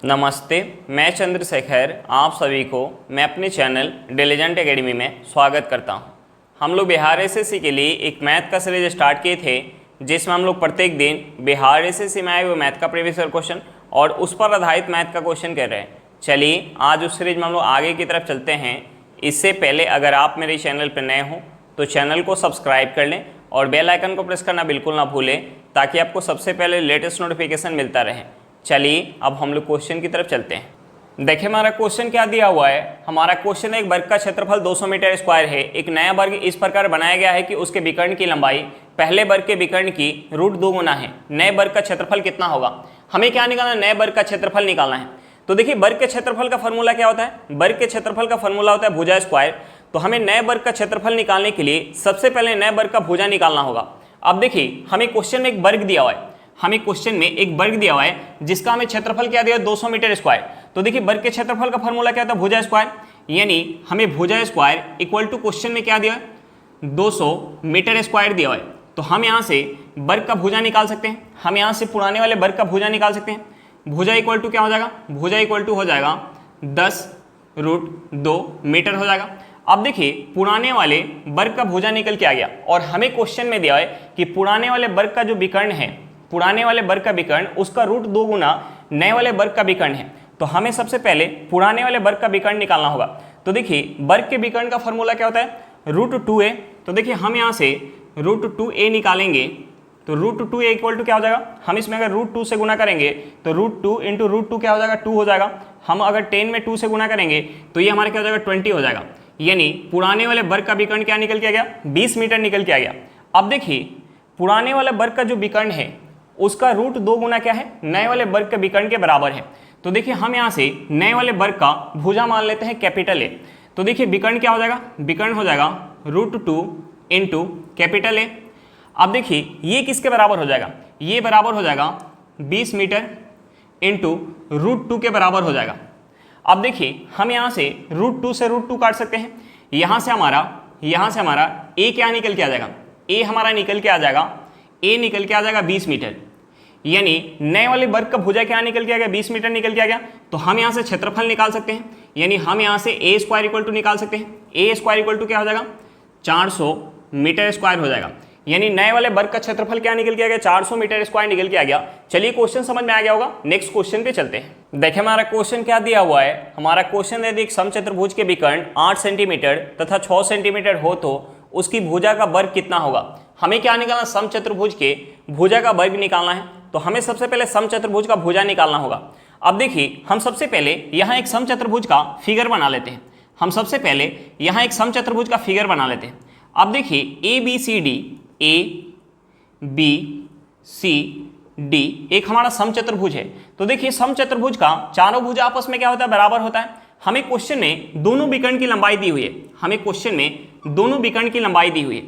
नमस्ते, मैं चंद्रशेखर आप सभी को मैं अपने चैनल डिलीजेंट एकेडमी में स्वागत करता हूं। हम लोग बिहार एसएससी के लिए एक मैथ का सीरीज स्टार्ट किए थे, जिसमें हम लोग प्रत्येक दिन बिहार एसएससी में आए हुए मैथ का प्रीवियस ईयर क्वेश्चन और उस पर आधारित मैथ का क्वेश्चन कर रहे हैं। चलिए आज उस सीरीज में हम लोग आगे की तरफ चलते हैं। इससे पहले अगर आप मेरे चैनल पर नए हों तो चैनल को सब्सक्राइब कर लें और बेल आइकन को प्रेस करना बिल्कुल ना भूलें, ताकि आपको सबसे पहले लेटेस्ट नोटिफिकेशन मिलता रहे। चलिए अब हम लोग क्वेश्चन की तरफ चलते हैं। देखिए हमारा क्वेश्चन क्या दिया हुआ है। हमारा क्वेश्चन है, एक वर्ग का क्षेत्रफल 200 मीटर स्क्वायर है। एक नया वर्ग इस प्रकार बनाया गया है कि उसके विकर्ण की लंबाई पहले वर्ग के विकर्ण की √2 गुना है। नए वर्ग का क्षेत्रफल कितना होगा? हमें क्या निकालना है? नए वर्ग का क्षेत्रफल निकालना है। तो देखिए वर्ग के क्षेत्रफल का फॉर्मूला क्या होता है? वर्ग के क्षेत्रफल का फॉर्मूला होता है भुजा स्क्वायर। तो हमें नए वर्ग का क्षेत्रफल निकालने के लिए सबसे पहले नए वर्ग का भुजा निकालना होगा। अब देखिए हमें क्वेश्चन में एक वर्ग दिया हुआ है, हमें क्वेश्चन में एक वर्ग दिया हुआ है जिसका हमें क्षेत्रफल क्या दिया है? 200 मीटर स्क्वायर। तो देखिए वर्ग के क्षेत्रफल का फॉर्मूला क्या होता है? भुजा स्क्वायर। यानी हमें भुजा स्क्वायर इक्वल टू क्वेश्चन में क्या दिया है? 200 मीटर स्क्वायर दिया हुआ है। तो हम यहाँ से वर्ग का भुजा निकाल सकते हैं, हम यहाँ से पुराने वाले वर्ग का भुजा निकाल सकते हैं। भुजा इक्वल टू क्या हो जाएगा? भुजा इक्वल टू हो जाएगा 10√2 मीटर हो जाएगा। अब देखिए पुराने वाले वर्ग का भुजा निकल के आ गया और हमें क्वेश्चन में दिया है कि पुराने वाले वर्ग का जो विकर्ण है, पुराने वाले वर्ग का विकर्ण उसका √2 गुना नए वाले वर्ग का विकर्ण है। तो हमें सबसे पहले पुराने वाले वर्ग का विकर्ण निकालना होगा। तो देखिए वर्ग के विकर्ण का फॉर्मूला क्या होता है? √2a। तो देखिए हम यहाँ से √2a निकालेंगे तो √2a इक्वल टू क्या हो जाएगा? हम इसमें अगर √2 से गुना करेंगे तो √2 इंटू √2 क्या हो जाएगा? 2 हो जाएगा। हम अगर 10 में 2 से गुना करेंगे तो ये हमारा क्या हो जाएगा? 20 हो जाएगा। यानी पुराने वाले वर्ग का विकर्ण क्या निकल के आ गया? 20 मीटर निकल के आ गया। अब देखिए पुराने वाले वर्ग का जो विकर्ण है उसका √2 गुना क्या है? नए वाले वर्ग के विकर्ण के बराबर है। तो देखिए हम यहाँ से नए वाले वर्ग का भुजा मान लेते हैं कैपिटल ए। तो देखिए विकर्ण क्या हो जाएगा? विकर्ण हो जाएगा √2 इंटू कैपिटल ए। अब देखिए ये किसके बराबर हो जाएगा? ये बराबर हो जाएगा 20 मीटर इंटू √2 के बराबर हो जाएगा। अब देखिए हम यहाँ से √2 से √2 काट सकते हैं। यहाँ से हमारा ए क्या निकल के आ जाएगा? ए हमारा निकल के आ जाएगा, ए निकल के आ जाएगा 20 मीटर। यानी नए वाले वर्ग का भुजा क्या निकल के आ गया? 20 मीटर निकल के आ गया। तो हम यहाँ से क्षेत्रफल निकाल सकते हैं, यानी हम यहाँ से ए स्क्वायर इक्वल टू निकाल सकते हैं। ए स्क्वायर इक्वल टू क्या हो जाएगा? 400 मीटर स्क्वायर हो जाएगा। यानी नए वाले वर्ग का क्षेत्रफल क्या निकल के आ गया? 400 मीटर स्क्वायर निकल के आ गया। चलिए क्वेश्चन समझ में आ गया होगा। नेक्स्ट क्वेश्चन पे चलते हैं। देखिए हमारा क्वेश्चन क्या दिया हुआ है। हमारा क्वेश्चन यदि एक समचतुर्भुज के विकर्ण 8 सेंटीमीटर तथा 6 सेंटीमीटर हो तो उसकी भुजा का वर्ग कितना होगा? हमें क्या निकालना? समचतुर्भुज के भुजा का वर्ग निकालना है। तो हमें सबसे पहले समचतुर्भुज का भुजा निकालना होगा। अब देखिए हम सबसे पहले यहाँ एक समचतुर्भुज का फिगर बना लेते हैं। हम सबसे पहले यहाँ एक समचतुर्भुज का फिगर बना लेते हैं। अब देखिए ए बी सी डी एक हमारा समचतुर्भुज है। तो देखिए समचतुर्भुज का चारों भुजा आपस में क्या होता है? बराबर होता है। हमें क्वेश्चन में दोनों विकर्ण की लंबाई दी हुई है। हमें क्वेश्चन में दोनों विकर्ण की लंबाई दी हुई है।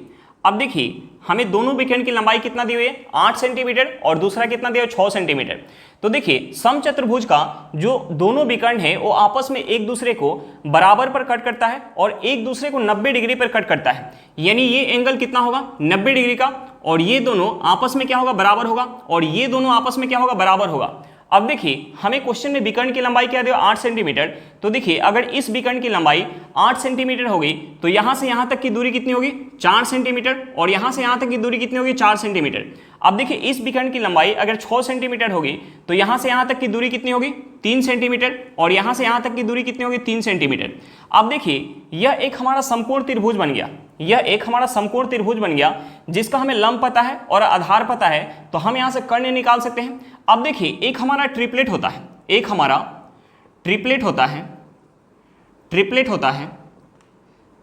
अब देखिए हमें दोनों विकर्ण की लंबाई कितना दी हुई है? 8 सेंटीमीटर और दूसरा कितना दिया है? 6 सेंटीमीटर। तो देखिए समचतुर्भुज का जो दोनों विकर्ण है वो आपस में एक दूसरे को बराबर पर कट करता है और एक दूसरे को 90 डिग्री पर कट करता है। यानी ये एंगल कितना होगा? 90 डिग्री का। और ये दोनों आपस में क्या होगा? बराबर होगा। और ये दोनों आपस में क्या होगा? बराबर होगा। अब देखिए हमें क्वेश्चन में विकर्ण की लंबाई क्या दिया? 8 सेंटीमीटर। तो देखिए अगर इस विकर्ण की लंबाई 8 सेंटीमीटर होगी तो यहाँ से यहाँ तक की दूरी कितनी होगी? 4 सेंटीमीटर। और यहाँ से यहाँ तक की दूरी कितनी होगी? 4 सेंटीमीटर। अब देखिए इस विकर्ण की लंबाई अगर 6 सेंटीमीटर होगी तो यहाँ से यहाँ तक की दूरी कितनी होगी? 3 सेंटीमीटर। और यहाँ से यहाँ तक की दूरी कितनी होगी? 3 सेंटीमीटर। अब देखिए यह एक हमारा समकोण त्रिभुज बन गया। यह एक हमारा समकोण त्रिभुज बन गया जिसका हमें लंब पता है और आधार पता है। तो हम यहाँ से कर्ण निकाल सकते हैं। अब देखिए एक हमारा ट्रिपलेट होता है, एक हमारा ट्रिपलेट होता है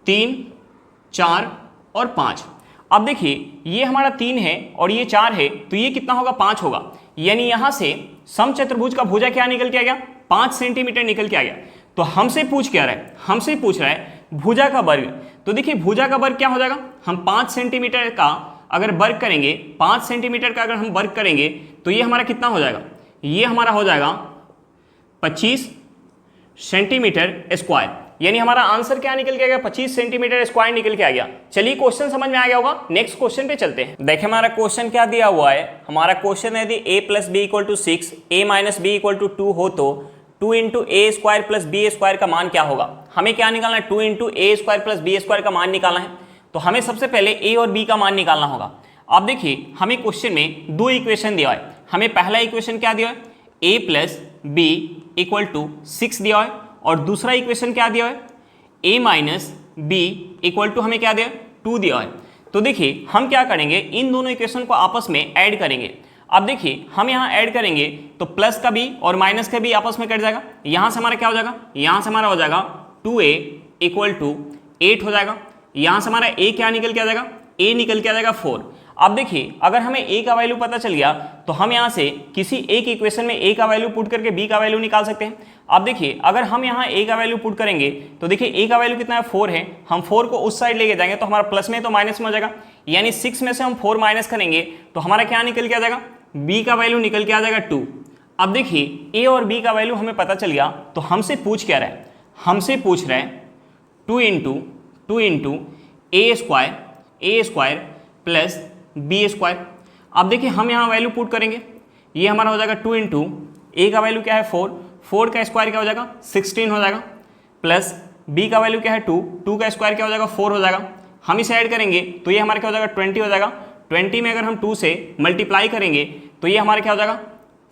3, 4 और 5। अब देखिए ये हमारा 3 है और ये 4 है तो ये कितना होगा? 5 होगा। यानी यहाँ से समचतुर्भुज का भुजा क्या निकल के आ गया? 5 सेंटीमीटर निकल के आ गया। तो हमसे पूछ क्या रहा है? हमसे पूछ रहा है भुजा का वर्ग। तो देखिए भुजा का वर्ग क्या हो जाएगा? हम 5 सेंटीमीटर का अगर वर्ग करेंगे, 5 सेंटीमीटर का अगर हम वर्ग करेंगे तो ये हमारा कितना हो जाएगा? ये हमारा हो जाएगा 25 सेंटीमीटर स्क्वायर। यानी हमारा आंसर क्या निकल के आ गया? 25 सेंटीमीटर स्क्वायर निकल के आ गया। चलिए क्वेश्चन समझ में आ गया होगा। नेक्स्ट क्वेश्चन पे चलते हैं। देखिए हमारा क्वेश्चन क्या दिया हुआ है। हमारा क्वेश्चन है यदि a + b = 6 a - b = 2 हो तो 2 into A square plus B square का मान क्या होगा। हमें क्या निकालना है, 2 into A square plus B square का मान निकालना है। तो हमें सबसे पहले ए और बी का मान निकालना होगा। अब देखिए हमें क्वेश्चन में दो इक्वेशन दिया है। हमें पहला इक्वेशन क्या दिया है, ए प्लस बी इक्वल टू 6 दिया है, और दूसरा इक्वेशन क्या दिया है, ए माइनस बी इक्वल टू हमें क्या दिया है, 2 दिया है। तो देखिए हम क्या करेंगे, इन दोनों इक्वेशन को आपस में ऐड करेंगे। अब देखिए हम यहाँ ऐड करेंगे तो प्लस का बी और माइनस का बी आपस में कट जाएगा। यहाँ से हमारा क्या हो जाएगा, यहाँ से हमारा हो जाएगा 2a इक्वल टू 8 हो जाएगा। यहाँ से हमारा a क्या निकल के आ जाएगा, a निकल के आ जाएगा 4। अब देखिए अगर हमें a का वैल्यू पता चल गया तो हम यहाँ से किसी एक इक्वेशन में a का वैल्यू पुट करके b का वैल्यू निकाल सकते हैं। अब देखिए अगर हम यहाँ a का वैल्यू पुट करेंगे तो देखिए a का वैल्यू कितना है, 4 है। हम 4 को उस साइड लेके जाएंगे तो हमारा प्लस में तो माइनस में हो जाएगा, यानी 6 में से हम 4 माइनस करेंगे तो हमारा क्या निकल के आ जाएगा, b का वैल्यू निकल के आ जाएगा 2। अब देखिए a और b का वैल्यू हमें पता चल गया तो हमसे पूछ क्या रहा है, हमसे पूछ रहा है 2 into A square plus B square. अब देखिए हम यहाँ वैल्यू पुट करेंगे, ये हमारा हो जाएगा 2 इंटू ए का वैल्यू क्या है 4 का स्क्वायर क्या हो जाएगा 16 हो जाएगा, प्लस बी का वैल्यू क्या है 2 का स्क्वायर क्या हो जाएगा 4 हो जाएगा। हम इसे ऐड करेंगे तो ये हमारा क्या हो जाएगा 20 हो जाएगा। 20 में अगर हम 2 से मल्टीप्लाई करेंगे तो ये हमारा क्या हो जाएगा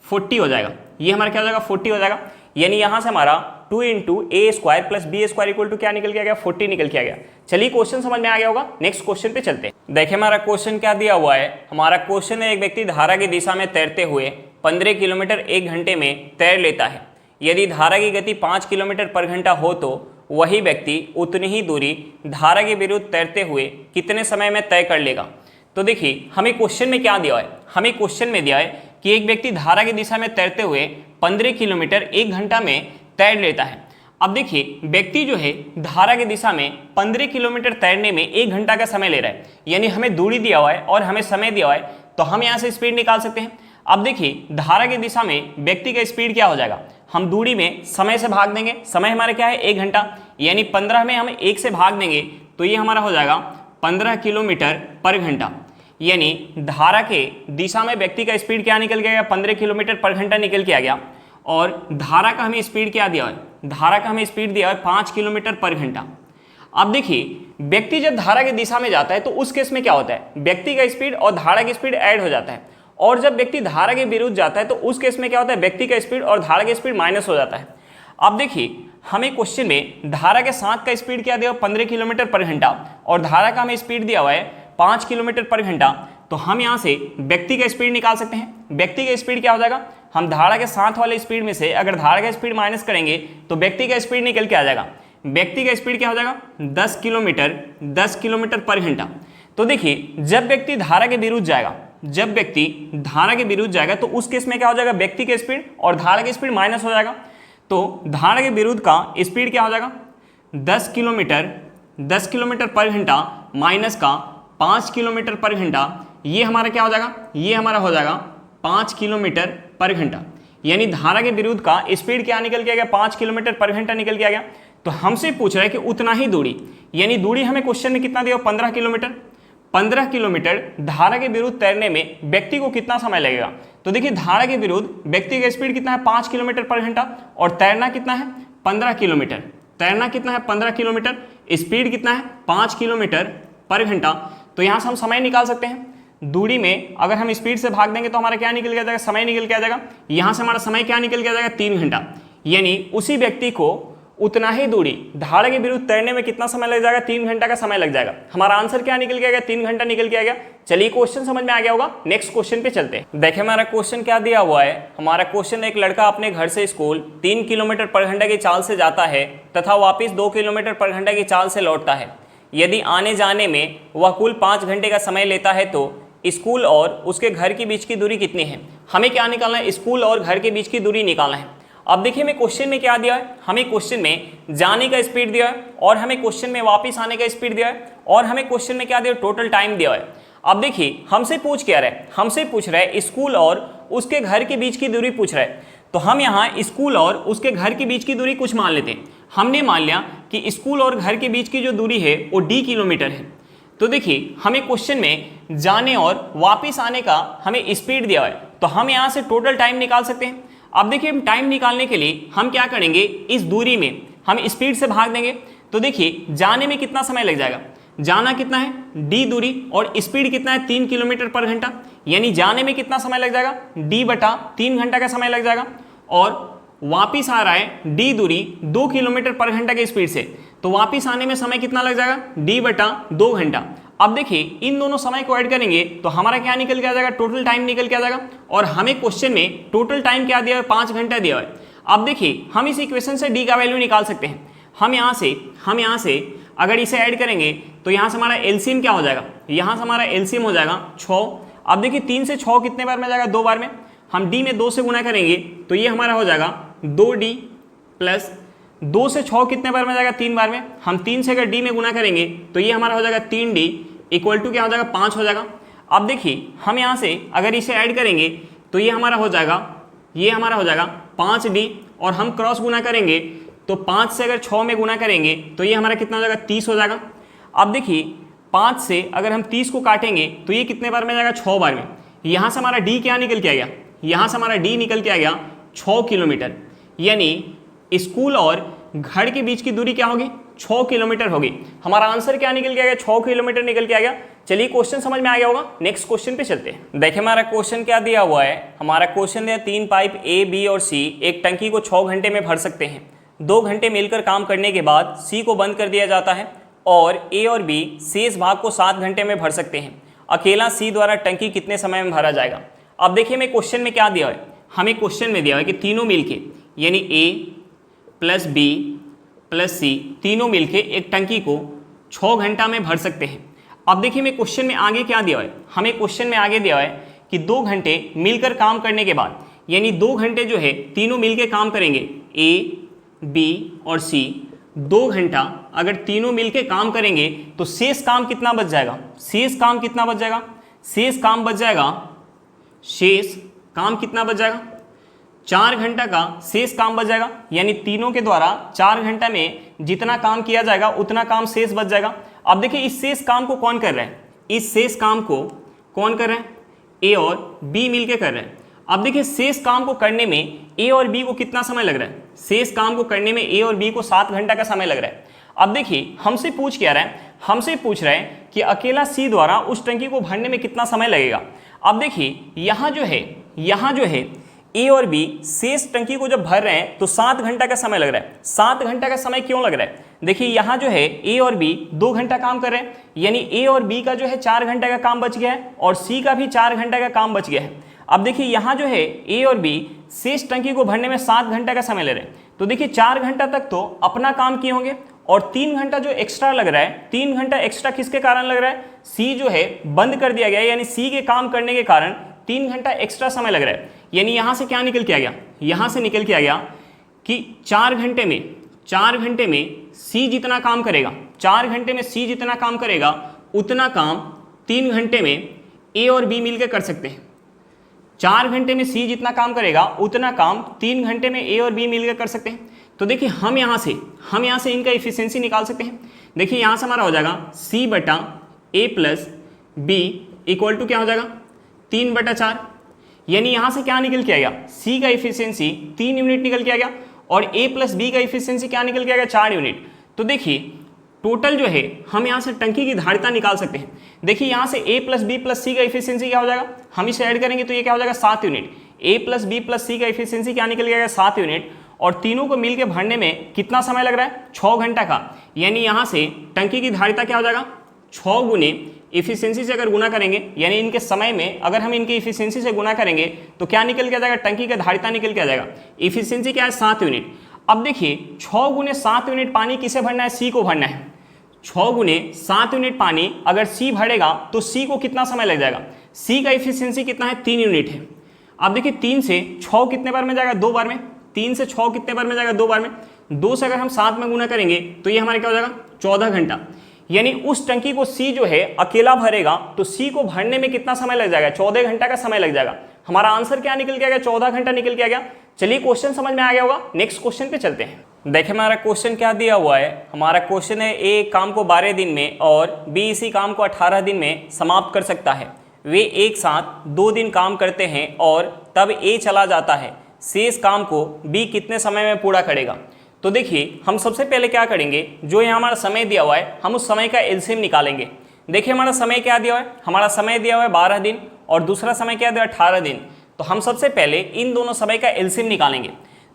40 हो जाएगा। ये हमारा क्या हो जाएगा 40 हो जाएगा, यानी यहाँ से हमारा 2 into A square plus B square equal to क्या निकल के आ गया, 40 निकल के आ गया। चलिए क्वेश्चन समझ में आ गया होगा, नेक्स्ट क्वेश्चन पे चलते हैं। देखिए हमारा क्वेश्चन क्या दिया हुआ है, हमारा क्वेश्चन है एक व्यक्ति धारा की दिशा में तैरते हुए 15 किलोमीटर 1 घंटे में तैर लेता है। यदि धारा की गति 5 किलोमीटर पर घंटा हो तो वही व्यक्ति उतनी ही दूरी धारा के विरुद्ध तैरते हुए कितने समय में तय कर लेगा। तो देखिए हमें क्वेश्चन में क्या दिया है, हमें क्वेश्चन में दिया है कि एक व्यक्ति धारा की दिशा में तैरते हुए 15 किलोमीटर 1 घंटा में तैर लेता है। अब देखिए व्यक्ति जो है धारा की दिशा में 15 किलोमीटर तैरने में 1 घंटा का समय ले रहा है, यानी हमें दूरी दिया हुआ है और हमें समय दिया हुआ है, तो हम यहाँ से स्पीड निकाल सकते हैं। अब देखिए धारा की दिशा में व्यक्ति का स्पीड क्या हो जाएगा, हम दूरी में समय से भाग देंगे, समय हमारा क्या है 1 घंटा, यानी 15 में हम 1 से भाग देंगे तो ये हमारा हो जाएगा 15 किलोमीटर पर घंटा। यानी धारा के दिशा में व्यक्ति का स्पीड क्या निकल गया, 15 किलोमीटर पर घंटा निकल के आ गया। और धारा का हमें स्पीड क्या दिया है, धारा का हमें स्पीड दिया है 5 किलोमीटर पर घंटा। अब देखिए व्यक्ति जब धारा की दिशा में जाता है तो उस केस में क्या होता है, व्यक्ति का स्पीड और धारा की स्पीड ऐड हो जाता है, और जब व्यक्ति धारा के विरुद्ध जाता है तो उस केस में क्या होता है, व्यक्ति का स्पीड और धारा की स्पीड माइनस हो जाता है। अब देखिए हमें क्वेश्चन में धारा के साथ का स्पीड क्या दिया हुआ 15 किलोमीटर पर घंटा, और धारा का हमें स्पीड दिया हुआ है 5 किलोमीटर पर घंटा। तो हम यहाँ से व्यक्ति का स्पीड निकाल सकते हैं। व्यक्ति का स्पीड क्या हो जाएगा, हम धारा के साथ वाले स्पीड में से अगर धारा का स्पीड माइनस करेंगे तो व्यक्ति का स्पीड निकल के आ जाएगा। व्यक्ति का स्पीड क्या हो जाएगा 10 किलोमीटर पर घंटा। तो देखिए जब व्यक्ति धारा के विरुद्ध जाएगा, जब व्यक्ति धारा के विरुद्ध जाएगा तो उस केस में क्या हो जाएगा, व्यक्ति की स्पीड और धारा की स्पीड माइनस हो जाएगा। तो धारा के विरुद्ध का स्पीड क्या हो जाएगा 10 किलोमीटर पर घंटा माइनस का 5 किलोमीटर पर घंटा, ये हमारा क्या हो जाएगा, ये हमारा हो जाएगा 5 किलोमीटर पर घंटा। यानी धारा के विरुद्ध का स्पीड क्या निकल के आ गया, 5 किलोमीटर पर घंटा निकल के आ गया। तो हमसे पूछ रहा है कि उतना ही दूरी, यानी दूरी हमें क्वेश्चन में कितना दिया 15 किलोमीटर धारा के विरुद्ध तैरने में व्यक्ति को कितना समय लगेगा। तो देखिए धारा के विरुद्ध व्यक्ति का स्पीड कितना है 5 किलोमीटर पर घंटा, और तैरना कितना है 15 किलोमीटर, तैरना कितना है 15 किलोमीटर, स्पीड कितना है 5 किलोमीटर पर घंटा। तो यहाँ से हम समय निकाल सकते हैं। दूरी में अगर हम स्पीड से भाग देंगे तो हमारा क्या निकल के आ जाएगा, समय निकल के आ जाएगा। यहाँ से हमारा समय क्या निकल के आ जाएगा 3 घंटा, यानी उसी व्यक्ति को उतना ही दूरी धारा के विरुद्ध तैरने में कितना समय लग जाएगा, 3 घंटा का समय लग जाएगा। हमारा आंसर क्या निकल के आ गया, 3 घंटा निकल के आ गया। चलिए क्वेश्चन समझ में आ गया होगा, नेक्स्ट क्वेश्चन पे चलते हैं। देखिए हमारा क्वेश्चन क्या दिया हुआ है, हमारा क्वेश्चन एक लड़का अपने घर से स्कूल 3 किलोमीटर पर घंटा की चाल से जाता है तथा वापिस 2 किलोमीटर पर घंटा की चाल से लौटता है। यदि आने जाने में वह कुल 5 घंटे का समय लेता है तो स्कूल और उसके घर के बीच की दूरी कितनी है। हमें क्या निकालना है, स्कूल और घर के बीच की दूरी निकालना है। अब देखिए हमें क्वेश्चन में क्या दिया है, हमें क्वेश्चन में जाने का स्पीड दिया है, और हमें क्वेश्चन में वापस आने का स्पीड दिया है, और हमें क्वेश्चन में क्या दिया, टोटल टाइम दिया है। अब देखिए हमसे पूछ क्या रहा है, हमसे पूछ रहा है स्कूल और उसके घर के बीच की दूरी पूछ रहा है। तो हम यहाँ स्कूल और उसके घर के बीच की दूरी कुछ मान लेते हैं। हमने मान लिया कि स्कूल और घर के बीच की जो दूरी है वो d किलोमीटर है। तो देखिए हमें क्वेश्चन में जाने और वापस आने का हमें स्पीड दिया है, तो हम यहाँ से टोटल टाइम निकाल सकते हैं। अब देखिए हम टाइम निकालने के लिए हम क्या करेंगे, इस दूरी में हम स्पीड से भाग देंगे। तो देखिए जाने में कितना समय लग जाएगा, जाना कितना है d दूरी और स्पीड कितना है 3 किलोमीटर पर घंटा, यानी जाने में कितना समय लग जाएगा d/3 घंटा का समय लग जाएगा। और वापिस आ रहा है d दूरी 2 किलोमीटर पर घंटा के स्पीड से, तो वापिस आने में समय कितना लग जाएगा d/2 घंटा। अब देखिए इन दोनों समय को ऐड करेंगे तो हमारा क्या निकल के आ जाएगा, टोटल टाइम निकल के आ जाएगा। और हमें क्वेश्चन में टोटल टाइम क्या दिया है, 5 घंटा दिया है। अब देखिए हम इस इक्वेशन से d का वैल्यू निकाल सकते हैं। हम यहाँ से अगर इसे ऐड करेंगे तो यहाँ से हमारा एलसीएम क्या हो जाएगा, यहाँ से हमारा एलसीएम हो जाएगा 6। अब देखिए 3 से 6 कितने बार में जाएगा, 2 बार में। हम d में 2 से गुना करेंगे तो ये हमारा हो जाएगा 2d प्लस 2 से 6 कितने बार में जाएगा, 3 बार में। हम 3 से अगर d में गुना करेंगे तो ये हमारा हो जाएगा 3d इक्वल टू क्या हो जाएगा, 5 हो जाएगा। अब देखिए हम यहाँ से अगर इसे ऐड करेंगे तो ये हमारा हो जाएगा 5d और हम क्रॉस गुना करेंगे तो 5 से अगर 6 में गुना करेंगे तो ये हमारा कितना हो जाएगा, 30 हो जाएगा। अब देखिए 5 से अगर हम 30 को काटेंगे तो ये कितने बार में जाएगा, 6 बार में। यहाँ से हमारा d क्या निकल के आ गया, यहाँ से हमारा d निकल के आ गया 6 किलोमीटर, यानी स्कूल और घर के बीच की दूरी क्या होगी, 6 किलोमीटर होगी। हमारा आंसर क्या निकल के आ गया, 6 किलोमीटर निकल के आ गया। चलिए क्वेश्चन समझ में आ गया होगा, नेक्स्ट क्वेश्चन पे चलते हैं। देखिए हमारा क्वेश्चन क्या दिया हुआ है, हमारा क्वेश्चन दिया 3 पाइप A, B और C एक टंकी को 6 घंटे में भर सकते हैं। 2 घंटे मिलकर काम करने के बाद C को बंद कर दिया जाता है और A और B शेष भाग को 7 घंटे में भर सकते हैं। अकेला C द्वारा टंकी कितने समय में भरा जाएगा। अब देखिए हमें क्वेश्चन में क्या दिया है, हमें क्वेश्चन में दिया है कि तीनों मिलके यानी A plus B plus C तीनों मिलके एक टंकी को 6 घंटा में भर सकते हैं। अब देखिए हमें क्वेश्चन में आगे क्या दिया है, हमें क्वेश्चन में आगे दिया है कि 2 घंटे मिलकर काम करने के बाद, यानी 2 घंटे जो है तीनों मिलके काम करेंगे, A, B और C 2 घंटा अगर तीनों मिलके काम करेंगे तो शेष काम कितना बच जाएगा, शेष काम कितना बच जाएगा, शेष काम बच जाएगा, शेष काम कितना बच जाएगा, 4 घंटा का शेष काम बच जाएगा। यानी तीनों के द्वारा 4 घंटा में जितना काम किया जाएगा उतना काम शेष बच जाएगा। अब देखिए इस शेष काम को कौन कर रहा है, इस शेष काम को कौन कर रहा है, A और B मिलके कर रहे हैं। अब देखिए शेष काम को करने में A और B को कितना समय लग रहा है, शेष काम को करने में A और B को 7 घंटा का समय लग रहा है। अब देखिए हमसे पूछ क्या रहा है, हमसे पूछ रहा है कि अकेला C द्वारा उस टंकी को भरने में कितना समय लगेगा। अब देखिए यहाँ जो है A और B शेष टंकी को जब भर रहे हैं तो 7 घंटा का समय लग रहा है। 7 घंटा का समय क्यों लग रहा है, देखिए यहाँ जो है A और B 2 घंटा काम कर रहे हैं, यानी A और B का जो है 4 घंटे का काम बच गया है और C का भी 4 घंटे का काम बच गया है। अब देखिए यहाँ जो है A और B शेष टंकी को भरने में 7 घंटा का समय ले रहे हैं, तो देखिए 4 घंटा तक तो अपना काम किए होंगे और 3 घंटा जो एक्स्ट्रा लग रहा है, 3 घंटा एक्स्ट्रा किसके कारण लग रहा है, C जो है बंद कर दिया गया है, यानी C के काम करने के कारण 3 घंटा एक्स्ट्रा समय लग रहा है। यानी यहाँ से क्या निकल के आ गया, यहाँ से निकल के आ गया कि 4 घंटे में C जितना काम करेगा, 4 घंटे में C जितना काम करेगा उतना काम 3 घंटे में A और B मिलकर कर सकते हैं। 4 घंटे में C जितना काम करेगा उतना काम 3 घंटे में A और B मिलकर कर सकते हैं। तो देखिए हम यहाँ से इनका इफिशियंसी निकाल सकते हैं। देखिए यहाँ से हमारा हो जाएगा C/A plus B equal to क्या हो जाएगा, 3/4। यानी यहाँ से क्या निकल के आ गया, C का इफिशियंसी 3 यूनिट निकल के आ गया और A प्लस B का इफिशियंसी क्या निकल के आ गया, 4 यूनिट। तो देखिए टोटल जो है हम यहाँ से टंकी की धारिता निकाल सकते हैं। देखिए यहाँ से A plus B plus C का इफिशियंसी क्या हो जाएगा, हम इसे ऐड करेंगे तो ये क्या हो जाएगा, 7 unit. A plus B plus C का इफिशियंसी क्या निकल गया, 7 यूनिट। और तीनों को मिलकर भरने में कितना समय लग रहा है, 6 घंटा का। यानी यहाँ से टंकी की धारिता क्या हो जाएगा, 6 गुने इफिशियंसी से अगर गुना करेंगे, यानी इनके समय में अगर हम इनकी इफिशियंसी से गुना करेंगे तो क्या निकल के आ जाएगा, टंकी का धारिता निकल के आ जाएगा। इफिशियंसी क्या है, 7 यूनिट। अब देखिए 6 गुने 7 यूनिट पानी किसे भरना है, C को भरना है। 6 गुने 7 यूनिट पानी अगर C भरेगा तो C को कितना समय लग जाएगा, C का इफिशियंसी कितना है, 3 यूनिट है। अब देखिए 3 से 6 कितने बार में जाएगा, 2 बार में। 3 से 6 कितने बार में जाएगा, 2 बार में। 2 से अगर हम 7 में गुना करेंगे तो ये हमारे क्या हो जाएगा, 14 घंटा। यानी उस टंकी को C जो है अकेला भरेगा तो C को भरने में कितना समय लग जाएगा, 14 घंटा का समय लग जाएगा। हमारा आंसर क्या निकल के आ गया, 14 घंटा निकल के आ गया। चलिए क्वेश्चन समझ में आ गया होगा, नेक्स्ट क्वेश्चन पे चलते हैं। देखिए हमारा क्वेश्चन क्या दिया हुआ है, हमारा क्वेश्चन है A काम को 12 दिन में और B इसी काम को 18 दिन में समाप्त कर सकता है। वे एक साथ 2 दिन काम करते हैं और तब A चला जाता है। शेष काम को बी कितने समय में पूरा करेगा। तो देखिए हम सबसे पहले क्या करेंगे, जो यहाँ हमारा समय दिया हुआ है हम उस समय का एलसीएम निकालेंगे। देखिए हमारा समय क्या दिया हुआ है, हमारा समय दिया हुआ है 12 दिन और दूसरा समय क्या दिया 18 दिन। तो हम सबसे पहले इन दोनों समय का एलसीएम निकालेंगे।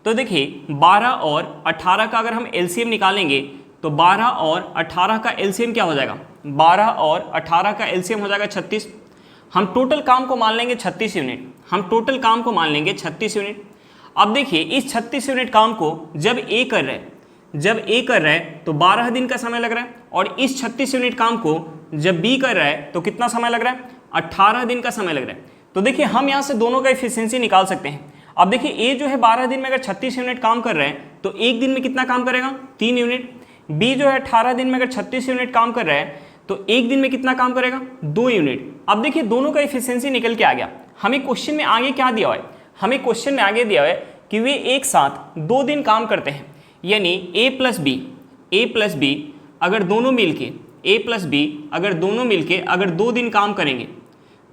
तो देखिए 12 और 18 का अगर हम एलसीएम निकालेंगे तो 12 और 18 का एलसीएम क्या हो जाएगा, 12 और 18 का एलसीएम हो जाएगा 36। हम टोटल काम को मान लेंगे 36 यूनिट, हम टोटल काम को मान लेंगे 36 यूनिट। अब देखिए इस 36 यूनिट काम को जब ए कर रहा है तो 12 दिन का समय लग रहा है, और इस 36 यूनिट काम को जब बी कर रहा है तो कितना समय लग रहा है, 18 दिन का समय लग रहा है। तो देखिए हम यहाँ से दोनों का एफिशिएंसी निकाल सकते हैं। अब देखिए ए जो है 12 दिन में अगर 36 यूनिट काम कर रहे हैं तो एक दिन में कितना काम करेगा, 3 यूनिट। बी जो है 18 दिन में अगर 36 यूनिट काम कर रहा है तो एक दिन में कितना काम करेगा, 2 यूनिट। अब देखिए दोनों का एफिशिएंसी निकल के आ गया। हमें क्वेश्चन में आगे क्या दिया हुआ है, हमें क्वेश्चन में आगे दिया हुआ है कि वे एक साथ 2 दिन काम करते हैं, यानी ए प्लस बी अगर दोनों मिलके अगर 2 दिन काम करेंगे,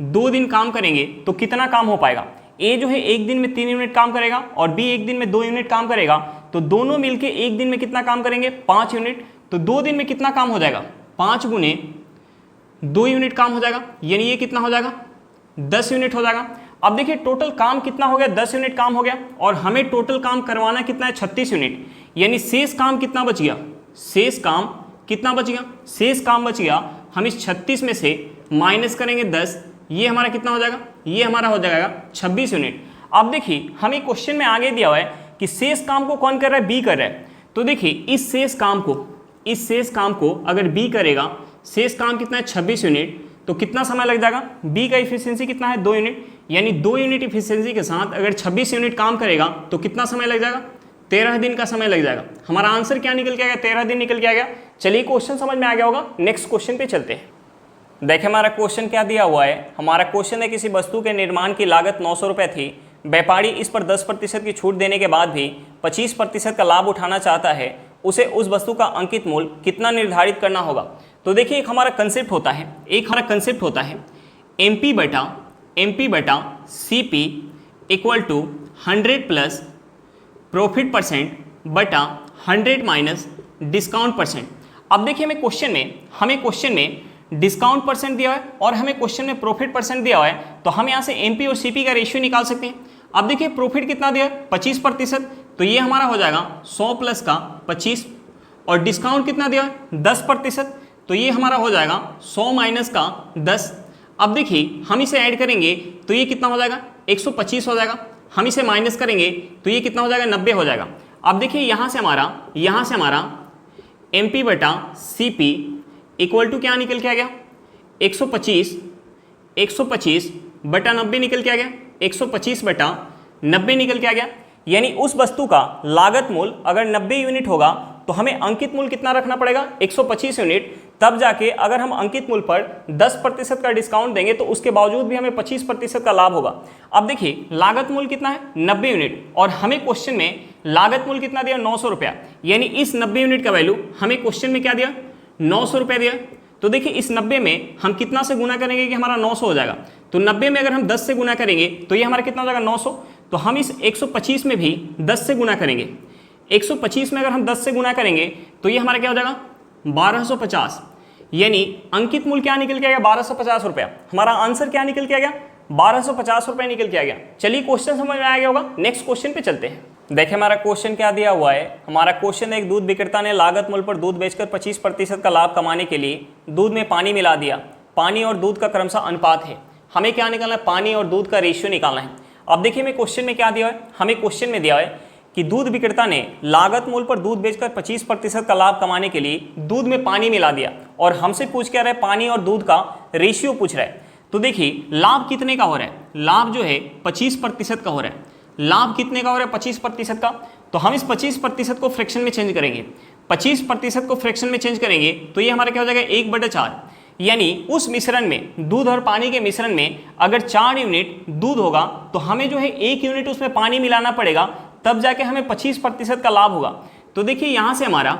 2 दिन काम करेंगे तो कितना काम हो पाएगा। ए जो है एक दिन में 3 यूनिट काम करेगा और बी एक दिन में 2 यूनिट काम करेगा, तो दोनों मिलके एक दिन में कितना काम करेंगे, 5 यूनिट। तो 2 दिन में कितना काम हो जाएगा, 5 गुने 2 यूनिट काम हो जाएगा, यानी ये कितना हो जाएगा, 10 यूनिट हो जाएगा। अब देखिए टोटल काम कितना हो गया, 10 यूनिट काम हो गया, और हमें टोटल काम करवाना कितना है, 36 यूनिट। यानी शेष काम कितना बच गया, शेष काम बच गया। हम इस 36 में से माइनस करेंगे 10, ये हमारा कितना हो जाएगा, ये हमारा हो जाएगा 26 यूनिट। अब देखिए हमें क्वेश्चन में आगे दिया हुआ है कि शेष काम को कौन कर रहा है, बी कर रहा है। तो देखिए इस शेष काम को अगर बी करेगा, शेष काम कितना है 26 यूनिट, तो कितना समय लग जाएगा, बी का इफिशियंसी कितना है, 2 यूनिट। यानी 2 यूनिट इफिशियंसी के साथ अगर 26 यूनिट काम करेगा तो कितना समय लग जाएगा, 13 दिन का समय लग जाएगा। हमारा आंसर क्या निकल के आ गया, 13 दिन निकल के आ गया। चलिए क्वेश्चन समझ में आ गया होगा, नेक्स्ट क्वेश्चन पे चलते हैं। देखिए हमारा क्वेश्चन क्या दिया हुआ है, हमारा क्वेश्चन है किसी वस्तु के निर्माण की लागत 900 रुपये थी, व्यापारी इस पर 10% की छूट देने के बाद भी 25% का लाभ उठाना चाहता है, उसे उस वस्तु का अंकित मूल्य कितना निर्धारित करना होगा। तो देखिए एक हमारा कंसेप्ट होता है MP बटा CP equal to 100 plus profit percent बटा 100 माइनस डिस्काउंट परसेंट। अब देखिए हमें क्वेश्चन में डिस्काउंट परसेंट दिया है और हमें क्वेश्चन में प्रॉफिट परसेंट दिया हुआ है, तो हम यहाँ से MP और CP का रेशियो निकाल सकते हैं। अब देखिए प्रॉफिट कितना दिया है, 25%, तो ये हमारा हो जाएगा 100 प्लस का 25, और डिस्काउंट कितना दिया है 10%, तो ये हमारा हो जाएगा 100 माइनस का 10। अब देखिए हम इसे ऐड करेंगे तो ये कितना हो जाएगा, 125 हो जाएगा। हम इसे माइनस करेंगे तो ये कितना हो जाएगा, 90 हो जाएगा। अब देखिए यहाँ से हमारा MP बटा CP इक्वल टू क्या निकल के आ गया, 125 बटा 90 निकल के आ गया, 125 बटा 90 निकल के आ गया। यानी उस वस्तु का लागत मूल्य अगर 90 यूनिट होगा तो हमें अंकित मूल्य कितना रखना पड़ेगा, 125 यूनिट। तब जाके अगर हम अंकित मूल्य पर 10% का डिस्काउंट देंगे तो उसके बावजूद भी हमें 25% का लाभ होगा। अब देखिए लागत मूल्य कितना है, 90 यूनिट, और हमें क्वेश्चन में लागत मूल्य कितना दिया, 900 रुपया। यानी इस 90 यूनिट का वैल्यू हमें क्वेश्चन में क्या दिया, 900 रुपया दिया। तो देखिए इस 90 में हम कितना से गुना करेंगे कि हमारा 900 हो जाएगा। तो 90 में अगर हम 10 से गुना करेंगे तो ये हमारा कितना हो जाएगा, 900। तो हम इस 125 में भी 10 से गुना करेंगे। 125 में अगर हम 10 से गुना करेंगे तो ये हमारा क्या हो जाएगा, 1250। यानी अंकित मूल्य क्या निकल के आ गया, 1250 रुपया। हमारा आंसर क्या निकल के आ गया, 1250 रुपये निकल के आ गया। चलिए क्वेश्चन समझ में आ गया होगा, नेक्स्ट क्वेश्चन पे चलते हैं। देखिए हमारा क्वेश्चन क्या दिया हुआ है, हमारा क्वेश्चन एक दूध विक्रेता ने लागत मूल्य पर दूध बेचकर 25% का लाभ कमाने के लिए दूध में पानी मिला दिया। पानी और दूध का क्रमशः अनुपात है। हमें क्या निकालना है, पानी और दूध का रेशियो निकालना है। अब देखिए हमें क्वेश्चन में क्या दिया है, हमें क्वेश्चन में दिया है कि दूध विक्रेता ने लागत मूल्य पर दूध बेचकर 25% का लाभ कमाने के लिए दूध में पानी मिला दिया, और हमसे पूछ क्या रहा है, पानी और दूध का रेशियो पूछ रहा है। तो देखिए लाभ कितने का हो रहा है, लाभ जो है 25% का हो रहा है। लाभ कितने का हो रहा है, 25% का। तो हम इस 25% को फ्रैक्शन में चेंज करेंगे। 25% को फ्रैक्शन में चेंज करेंगे तो ये हमारा क्या हो जाएगा, 1/4। यानी उस मिश्रण में, दूध और पानी के मिश्रण में अगर 4 यूनिट दूध होगा तो हमें जो है 1 यूनिट उसमें पानी मिलाना पड़ेगा, तब जाके हमें 25% का लाभ होगा। तो देखिए यहाँ से हमारा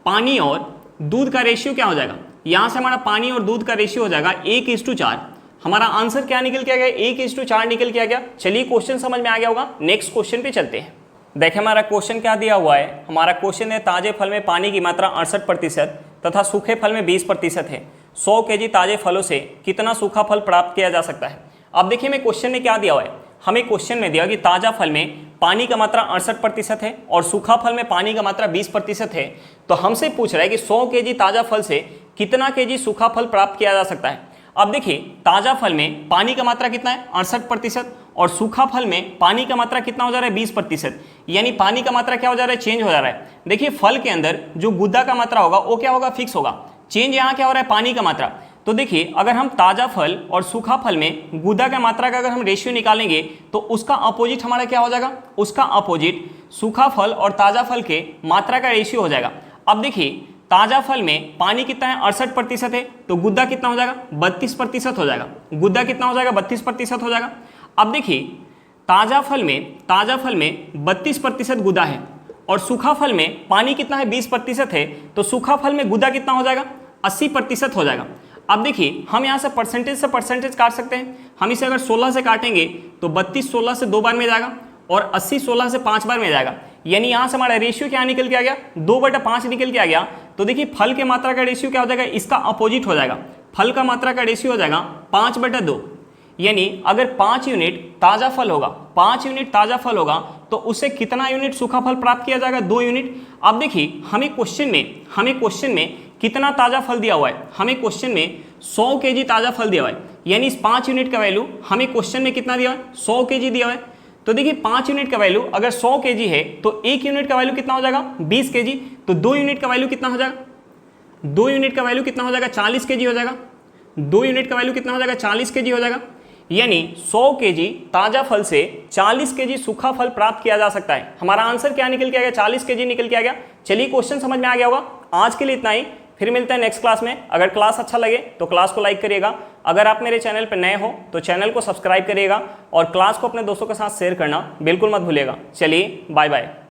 पानी और दूध का रेशियो क्या हो जाएगा, यहाँ से हमारा पानी और दूध का रेशियो हो जाएगा 1:4। हमारा आंसर क्या निकल के आ गया, 1:4 निकल के आ गया। चलिए क्वेश्चन समझ में आ गया होगा, नेक्स्ट क्वेश्चन पे चलते हैं। देखिए हमारा क्वेश्चन क्या दिया हुआ है, हमारा क्वेश्चन है ताजे फल में पानी की मात्रा 68% तथा सूखे फल में 20% है। 100 केजी ताजे फलों से कितना सूखा फल प्राप्त किया जा सकता है। अब देखिए मैं क्वेश्चन में क्या दिया हुआ है, हमें क्वेश्चन में दिया कि ताजा फल में पानी का मात्रा 68% है और सूखा फल में पानी का मात्रा 20% है। तो हमसे पूछ रहा है कि 100 केजी ताजा फल से कितना केजी सूखा फल प्राप्त किया जा सकता है। अब देखिए ताजा फल में पानी का मात्रा कितना है 68% और सूखा फल में पानी का मात्रा कितना हो जा रहा है 20%, यानी पानी का मात्रा क्या हो जा रहा है, चेंज हो जा रहा है। देखिए फल के अंदर जो गुद्दा का मात्रा होगा वो क्या होगा, फिक्स होगा। चेंज यहाँ क्या हो रहा है, पानी का मात्रा। तो देखिए अगर हम ताजा फल और सूखा फल में गुद्दा का मात्रा का अगर हम रेशियो निकालेंगे तो उसका अपोजिट हमारा क्या हो जाएगा, उसका अपोजिट सूखा फल और ताजा फल के मात्रा का रेशियो हो जाएगा। अब देखिए ताजा फल में पानी कितना है 68% है, तो गुद्दा कितना हो जाएगा 32% हो जाएगा। गुद्दा कितना हो जाएगा 32% हो जाएगा। अब देखिए ताजा फल में 32% गुद्दा है और सूखा फल में पानी कितना है 20% है, तो सूखा फल में गुद्दा कितना हो जाएगा 80% हो जाएगा। अब देखिए हम यहाँ से परसेंटेज काट सकते हैं। हम इसे अगर 16 से काटेंगे तो 32 16 से 2 बार में जाएगा और 80 16 से 5 बार में जाएगा, यानी यहाँ से हमारा रेशियो क्या निकल के आ गया 2/5 निकल के आ गया। तो देखिए फल के मात्रा का रेशियो क्या हो जाएगा, इसका अपोजिट हो जाएगा। फल का मात्रा का रेशियो हो जाएगा 5/2, यानी अगर 5 यूनिट ताजा फल होगा, 5 यूनिट ताजा फल होगा तो उससे कितना यूनिट सूखा फल प्राप्त किया जाएगा, 2 यूनिट। अब देखिए हमें क्वेश्चन में कितना ताजा फल दिया हुआ है, हमें क्वेश्चन में 100 केजी ताजा फल दिया हुआ है, यानी इस 5 यूनिट का वैल्यू हमें क्वेश्चन में कितना दिया हुआ है 100 केजी दिया हुआ है। तो देखिए 5 यूनिट का वैल्यू अगर 100 केजी है तो 1 यूनिट का वैल्यू कितना हो जाएगा 20 केजी। तो 2 यूनिट का वैल्यू कितना हो जाएगा, 2 यूनिट का वैल्यू कितना हो जाएगा 40 केजी हो जाएगा। 2 यूनिट का वैल्यू कितना हो जाएगा 40 केजी हो जाएगा, यानी 100 केजी ताजा फल से 40 केजी सूखा फल प्राप्त किया जा सकता है। हमारा आंसर क्या निकल के आ गया, 40 केजी निकल के आ गया। चलिए क्वेश्चन समझ में आ गया होगा। आज के लिए इतना ही, फिर मिलते हैं नेक्स्ट क्लास में। अगर क्लास अच्छा लगे तो क्लास को लाइक करिएगा। अगर आप मेरे चैनल पर नए हो तो चैनल को सब्सक्राइब करिएगा और क्लास को अपने दोस्तों के साथ शेयर करना बिल्कुल मत भूलिएगा। चलिए बाय बाय।